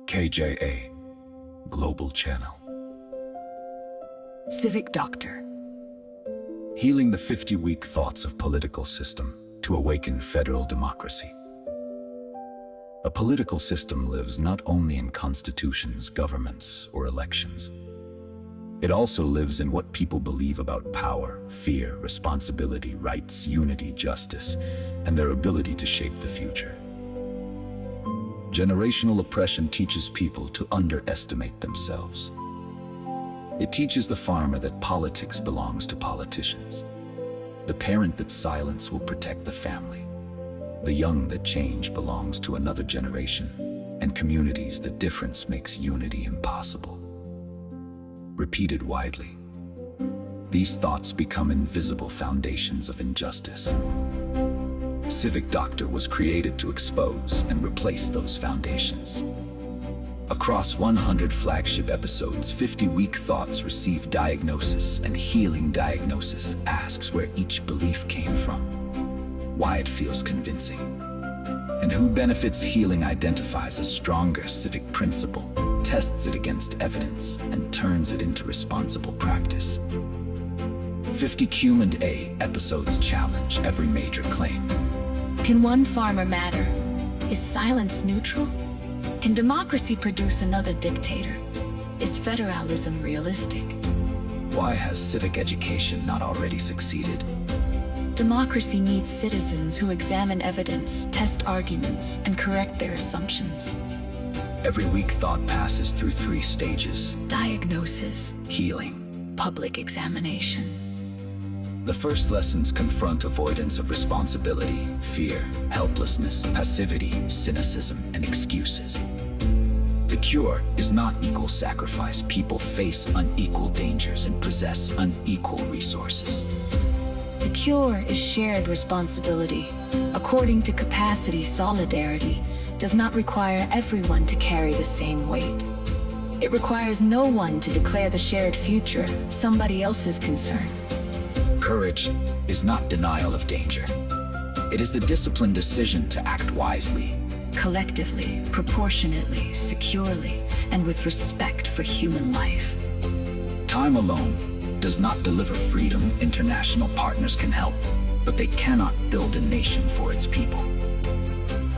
KJA Global Channel. Civic Doctor. Healing the 50-week thoughts of political system to awaken federal democracy. A political system lives not only in constitutions, governments, or elections. It also lives in what people believe about power, fear, responsibility, rights, unity, justice, and their ability to shape the future. Generational oppression teaches people to underestimate themselves. It teaches the farmer that politics belongs to politicians, the parent that silence will protect the family, the young that change belongs to another generation, and communities that difference makes unity impossible. Repeated widely, these thoughts become invisible foundations of injustice. Civic Doctor was created to expose and replace those foundations. Across 100 flagship episodes, 50 weak thoughts receive diagnosis, and healing diagnosis asks where each belief came from, why it feels convincing, and who benefits. Healing identifies a stronger civic principle, tests it against evidence, and turns it into responsible practice. 50 Q&A episodes challenge every major claim. Can one farmer matter? Is silence neutral? Can democracy produce another dictator? Is federalism realistic? Why has civic education not already succeeded? Democracy needs citizens who examine evidence, test arguments, and correct their assumptions. Every weak thought passes through 3 stages: Diagnosis, healing, public examination. The first lessons confront avoidance of responsibility, fear, helplessness, passivity, cynicism, and excuses. The cure is not equal sacrifice. People face unequal dangers and possess unequal resources. The cure is shared responsibility. According to capacity, solidarity does not require everyone to carry the same weight. It requires no one to declare the shared future somebody else's concern. Courage is not denial of danger. It is the disciplined decision to act wisely, Collectively, proportionately, securely, and with respect for human life. Time alone does not deliver freedom. International partners can help, but they cannot build a nation for its people.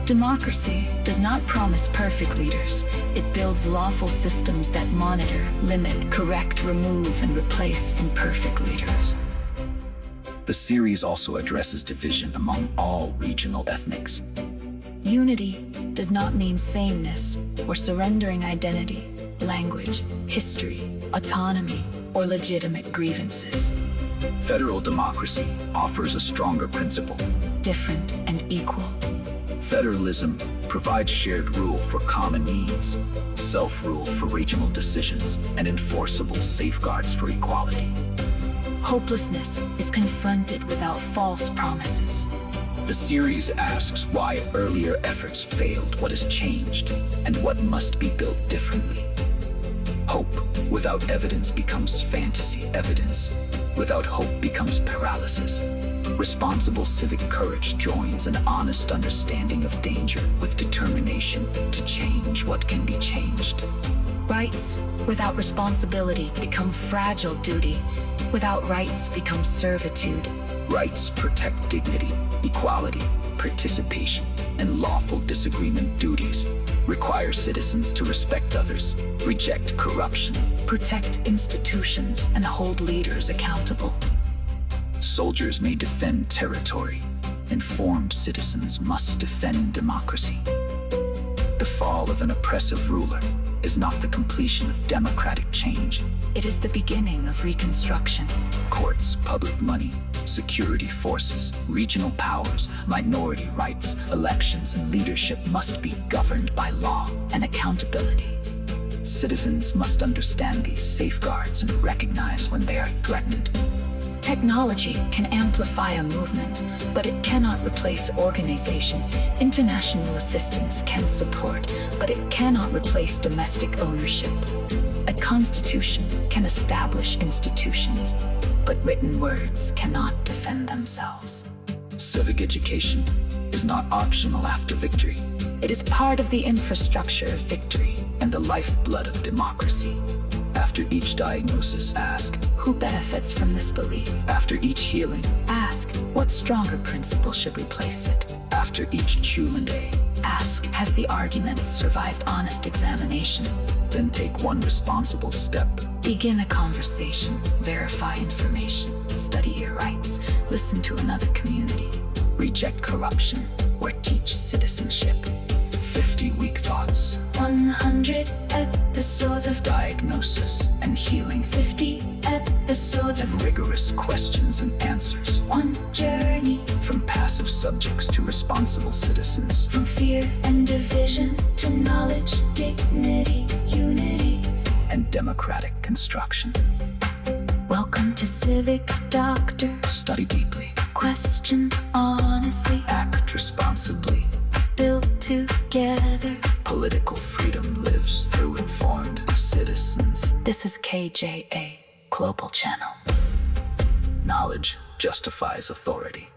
Democracy does not promise perfect leaders. It builds lawful systems that monitor, limit, correct, remove, and replace imperfect leaders. The series also addresses division among all regional ethnics. Unity does not mean sameness or surrendering identity, language, history, autonomy, or legitimate grievances. Federal democracy offers a stronger principle. Different and equal. Federalism provides shared rule for common needs, self-rule for regional decisions, and enforceable safeguards for equality. Hopelessness is confronted without false promises. The series asks why earlier efforts failed, what has changed, and what must be built differently. Hope without evidence becomes fantasy. Evidence without hope becomes paralysis. Responsible civic courage joins an honest understanding of danger with determination to change what can be changed. Rights without responsibility become fragile. Duty without rights becomes servitude. Rights protect dignity, equality, participation, and lawful disagreement. Duties require citizens to respect others, reject corruption, protect institutions, and hold leaders accountable. Soldiers may defend territory. Informed citizens must defend democracy. The fall of an oppressive ruler is not the completion of democratic change. It is the beginning of reconstruction. Courts, public money, security forces, regional powers, minority rights, elections, and leadership must be governed by law and accountability. Citizens must understand these safeguards and recognize when they are threatened. Technology can amplify a movement, but it cannot replace organization. International assistance can support, but it cannot replace domestic ownership. A constitution can establish institutions, but written words cannot defend themselves. Civic education is not optional after victory, It is part of the infrastructure of victory. and the lifeblood of democracy. After each diagnosis, ask. Who benefits from this belief? After each healing, Ask, what stronger principle should replace it? after each Q&A, Ask, has the argument survived honest examination? then take one responsible step. Begin a conversation, verify information, study your rights, listen to another community. Reject corruption or teach citizenship. 50 weak thoughts, 100 episodes of diagnosis and healing. 50 episodes of Rigorous questions and answers. one journey, From passive subjects to responsible citizens. from fear and division to knowledge, dignity, unity. And democratic construction. Welcome to Civic Doctor. Study deeply. Question honestly, Act responsibly. build together. Political freedom lives through informed citizens. This is KJA Global Channel. Knowledge justifies authority.